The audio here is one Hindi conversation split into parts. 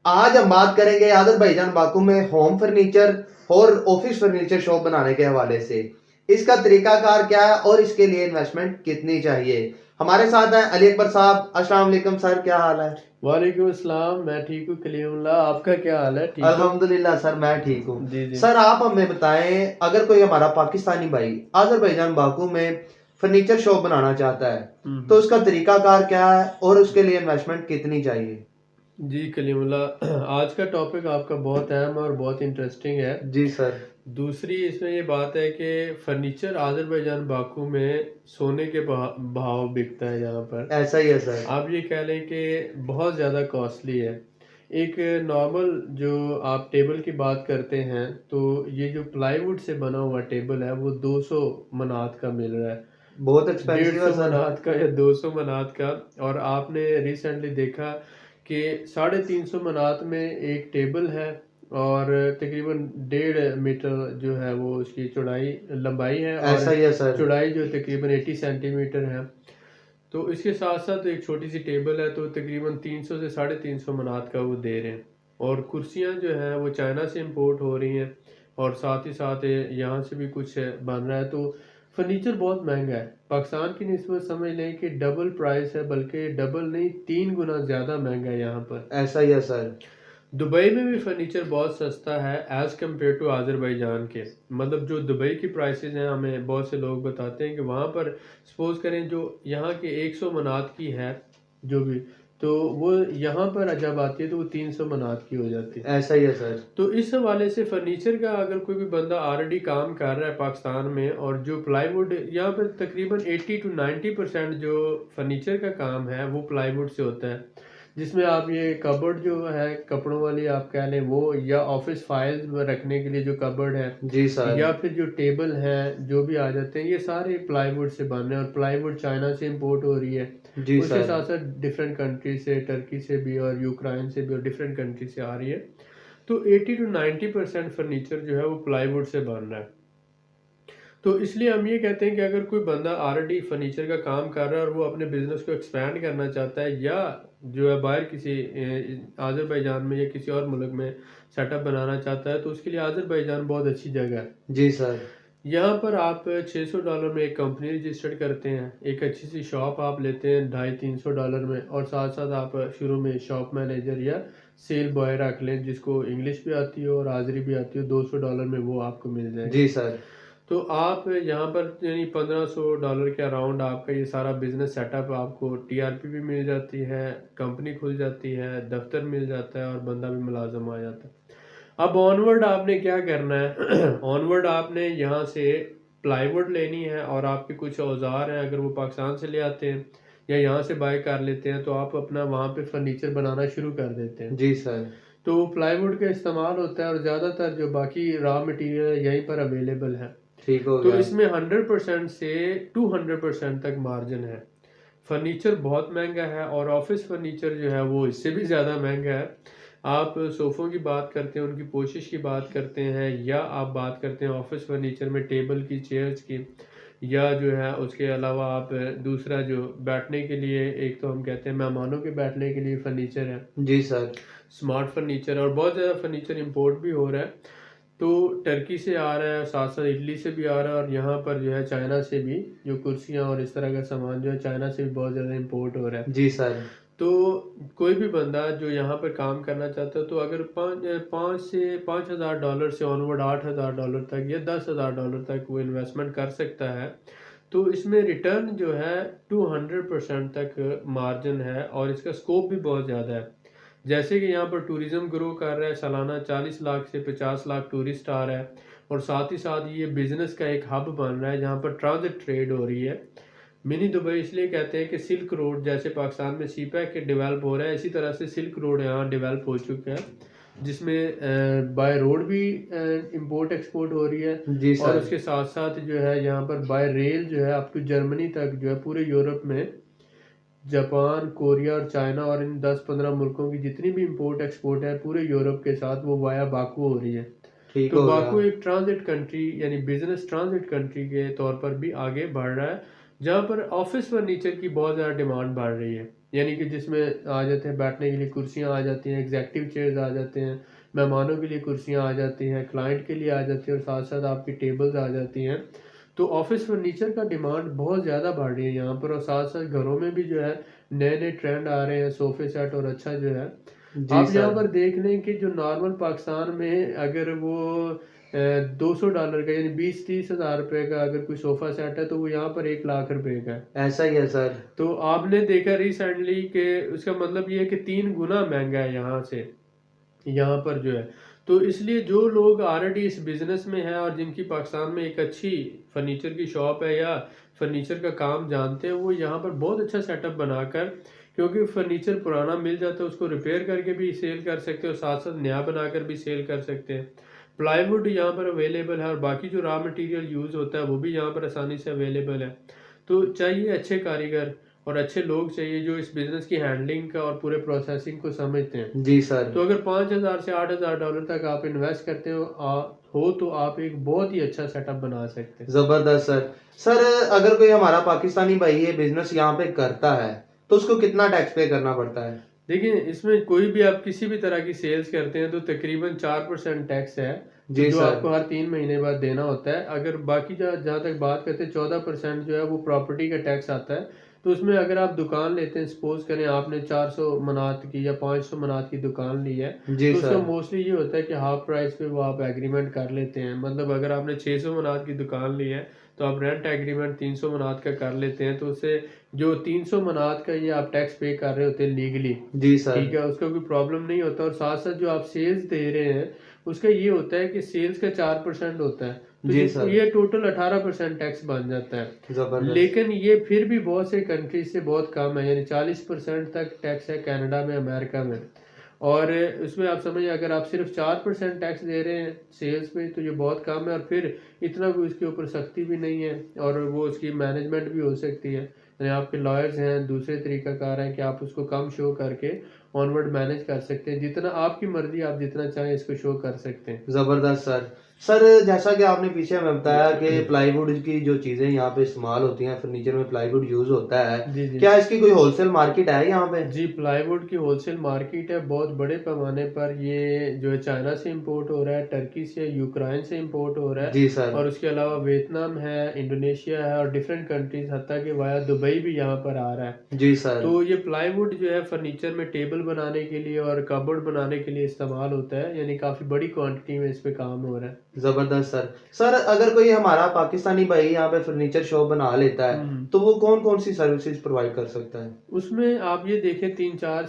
आज हम बात करेंगे अज़रबैजान बाकू में होम फर्नीचर और ऑफिस फर्नीचर शॉप बनाने के हवाले से। इसका तरीकाकार क्या है और इसके लिए इन्वेस्टमेंट कितनी चाहिए। हमारे साथ हैं अली अकबर साहब। अस्सलाम वालेकुम सर, क्या हाल है? वालेकुम अस्सलाम। मैं ठीक हूँ कलीमुल्लाह, आपका क्या हाल है? ठीक हो? अल्हम्दुलिल्लाह सर, मैं ठीक हूँ। जी जी। सर आप हमें बताएं, अगर कोई हमारा पाकिस्तानी भाई अज़रबैजान बाकू में फर्नीचर शॉप बनाना चाहता है तो उसका तरीकाकार क्या है और उसके लिए इन्वेस्टमेंट कितनी चाहिए? जी कलीमुल्लाह, आज का टॉपिक आपका बहुत अहम और बहुत इंटरेस्टिंग है। जी सर। दूसरी इसमें ये बात है कि फर्नीचर आज़रबैजान बाकू में सोने के भाव बिकता है यहाँ पर। ऐसा ही है सर। आप ये कह लें कि बहुत ज़्यादा कॉस्टली है। एक नॉर्मल जो आप टेबल की बात करते हैं तो ये जो प्लाईवुड से बना हुआ टेबल है वो 200 मनात का मिल रहा है। बहुत डेढ़ एक्सपेंसिव है सौ सर। मनात का या 200 मनात का। और आपने रिसेंटली देखा कि 350 मनात में एक टेबल है और तकरीबन 1.5 मीटर जो है वो उसकी चौड़ाई लंबाई है और ऐसा ही है सर। चौड़ाई जो तकरीबन 80 सेंटीमीटर है। तो इसके साथ साथ एक छोटी सी टेबल है तो तकरीबन 300 से 350 मनात का वो दे रहे हैं। और कुर्सियाँ जो हैं वो चाइना से इंपोर्ट हो रही हैं और साथ ही साथ यहाँ से भी कुछ बन रहा है। तो फर्नीचर बहुत महंगा है। पाकिस्तान की निस्बत समझ लें कि डबल प्राइस है, बल्कि डबल नहीं 3 गुना ज़्यादा महंगा है यहाँ पर। ऐसा ही है सर। दुबई में भी फर्नीचर बहुत सस्ता है एज़ कम्पेयर टू आज़रबैजान के। मतलब जो दुबई की प्राइसेस हैं, हमें बहुत से लोग बताते हैं कि वहाँ पर सपोज करें जो यहाँ के 100 मनात की है जो भी, तो वो यहाँ पर जब आती है तो वो 300 मनात की हो जाती है। ऐसा ही है सर। तो इस हवाले से फर्नीचर का अगर कोई भी बंदा ऑलरेडी काम कर रहा है पाकिस्तान में, और जो प्लाईवुड यहाँ पर तकरीबन 80 to 90% जो फर्नीचर का काम है वो प्लाईवुड से होता है, जिसमें आप ये कबर्ड जो है कपड़ों वाली आप कह लें वो, या ऑफिस फाइल्स में रखने के लिए जो कबर्ड है, जी सर। या फिर जो टेबल है जो भी आ जाते हैं, ये सारे प्लाईवुड से बन रहे हैं। और प्लाईवुड चाइना से इंपोर्ट हो रही है। जी उसके सर। साथ साथ डिफरेंट कंट्री से, टर्की से भी और यूक्रेन से भी और डिफरेंट कंट्री से आ रही है। तो 80 to 90% फर्नीचर जो है वो प्लाईवुड से बन रहा है। तो इसलिए हम ये कहते हैं कि अगर कोई बंदा ऑलरेडी फर्नीचर का काम कर रहा है और वो अपने बिजनेस को एक्सपैंड करना चाहता है, या जो है बाहर किसी आज़रबैजान में या किसी और मुल्क में सेटअप बनाना चाहता है, तो उसके लिए आज़रबैजान बहुत अच्छी जगह है। जी सर। यहाँ पर आप $600 में एक कंपनी रजिस्टर्ड करते हैं, एक अच्छी सी शॉप आप लेते हैं $250-300 में, और साथ साथ आप शुरू में शॉप मैनेजर या सेल बॉय रख लें जिसको इंग्लिश भी आती हो और हाजिरी भी आती हो। $200 में वो आपको मिल जाएगा। जी सर। तो आप यहाँ पर यानी $1500 के अराउंड आपका ये सारा बिजनेस सेटअप, आपको टीआरपी भी मिल जाती है, कंपनी खुल जाती है, दफ्तर मिल जाता है और बंदा भी मुलाजम आ जाता है। अब ऑनवर्ड आपने क्या करना है ऑनवर्ड आपने यहाँ से प्लाईवुड लेनी है, और आपके कुछ औजार हैं अगर वो पाकिस्तान से ले आते हैं या यहाँ से बाय कर लेते हैं, तो आप अपना वहाँ पे फर्नीचर बनाना शुरू कर देते हैं। जी सर। तो प्लाईवुड का इस्तेमाल होता है और ज़्यादातर जो बाकी रॉ मटेरियल यहीं पर अवेलेबल है। ठीक हो तो गया। इसमें 100% से 200% तक मार्जिन है। फर्नीचर बहुत महंगा है और ऑफिस फर्नीचर जो है वो इससे भी ज़्यादा महंगा है। आप सोफ़ों की बात करते हैं, उनकी पोशिश की बात करते हैं, या आप बात करते हैं ऑफिस फर्नीचर में टेबल की, चेयर्स की, या जो है उसके अलावा आप दूसरा जो बैठने के लिए, एक तो हम कहते हैं मेहमानों के बैठने के लिए फर्नीचर है, जी सर। स्मार्ट फर्नीचर, और बहुत ज़्यादा फर्नीचर इंपोर्ट भी हो रहा है। तो टर्की से आ रहा है, साथ साथ इटली से भी आ रहा है, और यहाँ पर जो है चाइना से भी जो कुर्सियाँ और इस तरह का सामान जो है चाइना से भी बहुत ज़्यादा इंपोर्ट हो रहा है। जी सर। तो कोई भी बंदा जो यहाँ पर काम करना चाहता है, तो अगर पाँच से $5000 से ऑनवर्ड $8000 तक या $10,000 तक वो इन्वेस्टमेंट कर सकता है, तो इसमें रिटर्न जो है 200% तक मार्जिन है और इसका स्कोप भी बहुत ज़्यादा है। जैसे कि यहाँ पर टूरिज़्म ग्रो कर रहा है, सालाना 40 लाख से 50 लाख टूरिस्ट आ रहा है, और साथ ही साथ ये बिज़नेस का एक हब बन रहा है जहाँ पर ट्रांजिट ट्रेड हो रही है। मिनी दुबई इसलिए कहते हैं कि सिल्क रोड जैसे पाकिस्तान में सीपैक डेवलप हो रहा है, इसी तरह से सिल्क रोड यहाँ डेवलप हो चुका है, जिसमें बाय रोड भी इंपोर्ट एक्सपोर्ट हो रही है, जी और सर। उसके साथ साथ जो है यहाँ पर बाय रेल जो है अप टू जर्मनी तक जो है, पूरे यूरोप में जापान, कोरिया और चाइना और इन 10-15 मुल्कों की जितनी भी इंपोर्ट एक्सपोर्ट है पूरे यूरोप के साथ, वो वाया बाकू हो रही है। ठीक तो हो गया। बाकू एक ट्रांजिट कंट्री यानी बिजनेस ट्रांजिट कंट्री के तौर पर भी आगे बढ़ रहा है, जहाँ पर ऑफिस फर्नीचर की बहुत ज़्यादा डिमांड बढ़ रही है। यानी कि जिसमें आ जाते हैं बैठने के लिए कुर्सियाँ आ जाती हैं, एग्जैक्टिव चेयर्स आ जाते हैं, मेहमानों के लिए कुर्सियाँ आ जाती हैं, क्लाइंट के लिए आ जाती हैं और साथ साथ आपकी टेबल्स आ जाती हैं। तो ऑफिस फर्नीचर का डिमांड बहुत ज़्यादा बढ़ रही है यहाँ पर, और साथ साथ घरों में भी जो है नए नए ट्रेंड आ रहे हैं सोफे सेट, और अच्छा जो है जी आप यहाँ सर। पर देख लें कि जो नॉर्मल पाकिस्तान में अगर वो $200 का यानी 20-30 हज़ार रुपये का अगर कोई सोफ़ा सेट है तो वो यहाँ पर 1 लाख रुपए का है। ऐसा ही है सर। तो आपने देखा रिसेंटली कि उसका मतलब ये है कि 3 गुना महंगा है यहाँ से, यहाँ पर जो है। तो इसलिए जो लोग ऑलरेडी इस बिज़नेस में हैं और जिनकी पाकिस्तान में एक अच्छी फर्नीचर की शॉप है या फर्नीचर का काम जानते हैं, वो यहाँ पर बहुत अच्छा सेटअप बनाकर, क्योंकि फर्नीचर पुराना मिल जाता है उसको रिपेयर करके भी सेल कर सकते हैं और साथ साथ नया बनाकर भी सेल कर सकते हैं। प्लाईवुड यहाँ पर अवेलेबल है और बाकी जो रॉ मटेरियल यूज़ होता है वो भी यहाँ पर आसानी से अवेलेबल है। तो चाहिए अच्छे कारीगर और अच्छे लोग चाहिए जो इस बिज़नेस की हैंडलिंग का और पूरे प्रोसेसिंग को समझते हैं। जी सर। तो अगर 5,000 से $8,000 तक आप इन्वेस्ट करते हो तो आप एक बहुत ही अच्छा सेटअप बना सकते हैं। जबरदस्त सर। सर अगर कोई हमारा पाकिस्तानी भाई ये बिजनेस यहाँ पे करता है तो उसको कितना टैक्स पे करना पड़ता है? देखिए, इसमें कोई भी आप किसी भी तरह की सेल्स करते हैं तो तकरीबन 4% टैक्स है, जी जो सर। आपको हर 3 महीने बाद देना होता है। अगर बाकी जहाँ तक बात करते हैं 14% जो है वो प्रॉपर्टी का टैक्स आता है। तो उसमें अगर आप दुकान लेते हैं, सपोज करें आपने 400 मनात की या 500 मनात की दुकान ली है, जी तो उसका सर। मोस्टली ये होता है कि हाफ प्राइस पे वो आप एग्रीमेंट कर लेते हैं। मतलब अगर आपने 600 मनात की दुकान ली है तो आप रेंट एग्रीमेंट 300 मनात का कर लेते हैं, तो उससे जो 300 मनात का ये आप टैक्स पे कर रहे होते हैं लीगली, जी सर। ठीक है, उसका कोई प्रॉब्लम नहीं होता। और साथ साथ जो आप सेल्स दे रहे हैं उसका ये होता है कि सेल्स का 4% होता है, तो जी जिस सर। ये टोटल 18% टैक्स बन जाता है। जबरदस्त। लेकिन ये फिर भी बहुत से कंट्रीज से बहुत कम है, यानी 40% तक टैक्स है कनाडा में, अमेरिका में। और उसमें आप समझिए अगर आप सिर्फ 4% टैक्स दे रहे हैं सेल्स पे तो ये बहुत कम है, और फिर इतना कोई उसके ऊपर सख्ती भी नहीं है, और वो उसकी मैनेजमेंट भी हो सकती है। यानी आपके लॉयर्स हैं, दूसरे तरीकाकार हैं कि आप उसको कम शो करके ऑनवर्ड मैनेज कर सकते हैं, जितना आपकी मर्जी, आप जितना चाहें इसको शो कर सकते हैं। जबरदस्त सर। सर जैसा कि आपने पीछे हमें बताया कि प्लाईवुड की जो चीजें यहाँ पे इस्तेमाल होती हैं, फर्नीचर में प्लाईवुड यूज होता है, जी जी क्या इसकी कोई होलसेल मार्केट है यहाँ पे? जी, प्लाईवुड की होलसेल मार्केट है बहुत बड़े पैमाने पर। ये जो है चाइना से इंपोर्ट हो रहा है, टर्की से, यूक्रेन से इंपोर्ट हो रहा है, जी सर। और उसके अलावा वियतनाम है, इंडोनेशिया है और डिफरेंट कंट्रीज, हत्ता कि वाया दुबई भी यहाँ पर आ रहा है। जी सर। तो ये प्लाईवुड जो है फर्नीचर में टेबल बनाने के लिए और कबर्ड बनाने के लिए इस्तेमाल होता है, यानी काफ़ी बड़ी क्वांटिटी में इस पे काम हो रहा है। जबरदस्त सर। सर अगर कोई हमारा पाकिस्तानी भाई यहाँ पे फर्नीचर शॉप बना लेता है हम्म तो वो कौन कौन सी सर्विसेज प्रोवाइड कर सकता है? उसमें आप ये देखें 3-4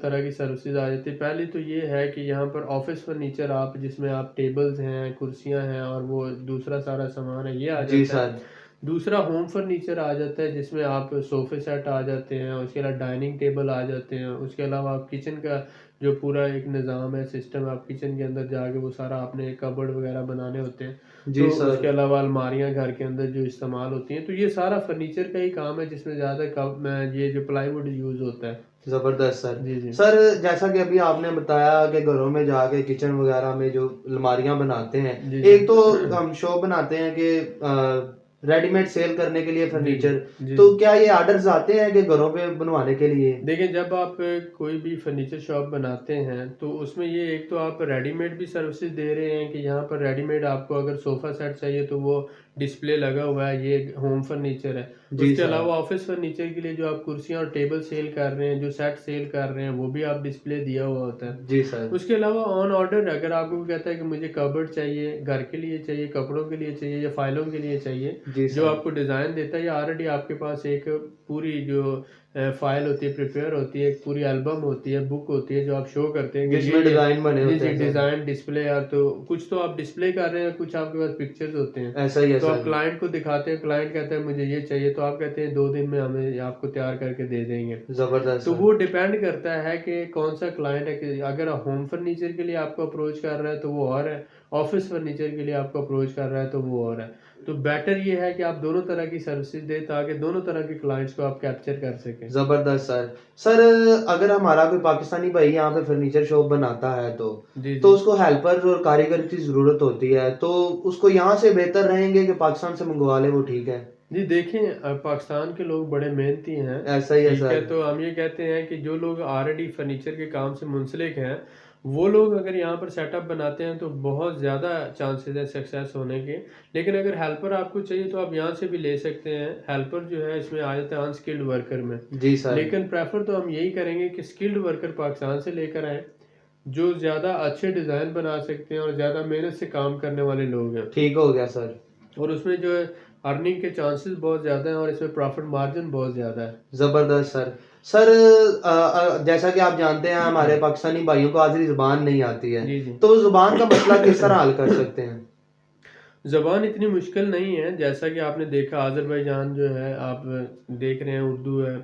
तरह की सर्विसेज आ जाती है। पहली तो ये है कि यहाँ पर ऑफिस फर्नीचर, आप जिसमें आप टेबल्स हैं, कुर्सियाँ हैं और वो दूसरा सारा सामान है, ये आ जी जाता है। सर। दूसरा होम फर्नीचर आ जाता है जिसमें आप सोफे सेट आ जाते हैं, उसके अलावा डाइनिंग टेबल आ जाते हैं, उसके अलावा आप किचन का जो पूरा एक निज़ाम है, सिस्टम, आप किचन के अंदर जाके वो सारा आपने कबर्ड वगैरह बनाने होते हैं। जी तो सर। उसके अलावा अलमारियाँ घर के अंदर जो इस्तेमाल होती हैं, तो ये सारा फर्नीचर का ही काम है जिसमें ज़्यादा कब ये जो प्लाईवुड यूज़ होता है। जबरदस्त सर। जी जी सर जैसा कि अभी आपने बताया कि घरों में जाके किचन वगैरह में जो अलमारियां बनाते हैं, जी एक तो जी हम शॉप बनाते हैं कि रेडीमेड सेल करने के लिए जी फर्नीचर, जी तो क्या ये ऑर्डर्स आते हैं कि घरों पे बनवाने के लिए? देखिए, जब आप कोई भी फर्नीचर शॉप बनाते हैं तो उसमें ये एक तो आप रेडीमेड भी सर्विसेज दे रहे हैं कि यहाँ पर रेडीमेड आपको अगर सोफ़ा सेट चाहिए तो वो डिस्प्ले लगा हुआ है, ये होम फर्नीचर है। जी उसके सर। अलावा ऑफिस फर्नीचर के लिए जो आप कुर्सियाँ और टेबल सेल कर रहे हैं, जो सेट सेल कर रहे हैं, वो भी आप डिस्प्ले दिया हुआ होता है। जी सर। उसके अलावा ऑन ऑर्डर अगर आपको कहता है कि मुझे कबर्ड चाहिए, घर के लिए चाहिए, कपड़ों के लिए चाहिए या फाइलों के लिए चाहिए, जी जो सर। आपको डिज़ाइन देता है, या ऑलरेडी आपके पास एक पूरी जो फाइल होती है, प्रिपेयर होती है, एक पूरी एल्बम होती है, बुक होती है जो आप शो करते हैं कि जिसमें डिजाइन बने जी होते जी हैं सर। डिज़ाइन डिस्प्ले, या तो कुछ तो आप डिस्प्ले कर रहे हैं, कुछ आपके पास पिक्चर्स होते हैं, ऐसा ही है तो आप सर। क्लाइंट को दिखाते हैं, क्लाइंट कहता है मुझे ये चाहिए, तो आप कहते हैं 2 दिन में हमें आपको तैयार करके दे देंगे। जबरदस्त तो सर। वो डिपेंड करता है कि कौन सा क्लाइंट है, कि अगर होम फर्नीचर के लिए आपको अप्रोच कर रहा है तो वो और है, ऑफिस फर्नीचर के लिए आपको अप्रोच कर रहा है तो वो और है। तो बेटर ये है कि आप दोनों तरह की सर्विसेज दें ताकि दोनों तरह के क्लाइंट्स को आप कैप्चर कर सकें। जबरदस्त सर। सर अगर हमारा कोई पाकिस्तानी भाई यहाँ पे फर्नीचर शॉप बनाता है तो जी तो जी उसको हेल्पर और कारीगर की जरूरत होती है, तो उसको यहाँ से बेहतर रहेंगे कि पाकिस्तान से मंगवा ले, वो ठीक है? जी देखें, पाकिस्तान के लोग बड़े मेहनती हैं। ऐसा ही है ठीक है, सर। तो हम ये कहते हैं कि जो लोग ऑलरेडी फर्नीचर के काम से मुंसलिक हैं, वो लोग अगर यहाँ पर सेटअप बनाते हैं तो बहुत ज़्यादा चांसेस है सक्सेस होने के। लेकिन अगर हेल्पर आपको चाहिए तो आप यहाँ से भी ले सकते हैं। हेल्पर जो है इसमें आ जाता है अनस्किल्ड वर्कर में। जी सर। लेकिन प्रेफर तो हम यही करेंगे कि स्किल्ड वर्कर पाकिस्तान से लेकर आए, जो ज़्यादा अच्छे डिज़ाइन बना सकते हैं और ज़्यादा मेहनत से काम करने वाले लोग हैं। ठीक हो गया सर। और उसमें जो है अर्निंग के चांसेस बहुत ज़्यादा हैं और इसमें प्रॉफिट मार्जिन बहुत ज़्यादा है। ज़बरदस्त सर। सर जैसा कि आप जानते हैं हमारे पाकिस्तानी भाइयों को आज़री ज़ुबान नहीं आती है, जी, जी। तो ज़ुबान का मसला किस तरह हल कर सकते हैं? ज़बान इतनी मुश्किल नहीं है, जैसा कि आपने देखा अज़रबैजान जो है आप देख रहे हैं उर्दू है,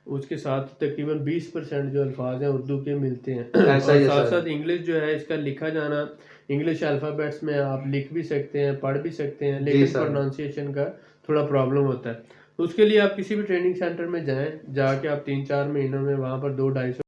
उसके साथ तकरीबन 20% जो अल्फ़ाज़ हैं उर्दू के मिलते हैं। ऐसा और ही है सर। साथ-साथ इंग्लिश जो है इसका लिखा जाना, इंग्लिश अल्फ़ाबेट्स में आप लिख भी सकते हैं, पढ़ भी सकते हैं, जी लेकिन सर। प्रोनाउंसिएशन का थोड़ा प्रॉब्लम होता है। तो उसके लिए आप किसी भी ट्रेनिंग सेंटर में जाएँ, जाके आप 3-4 महीनों में वहाँ पर 2 ढाई सौ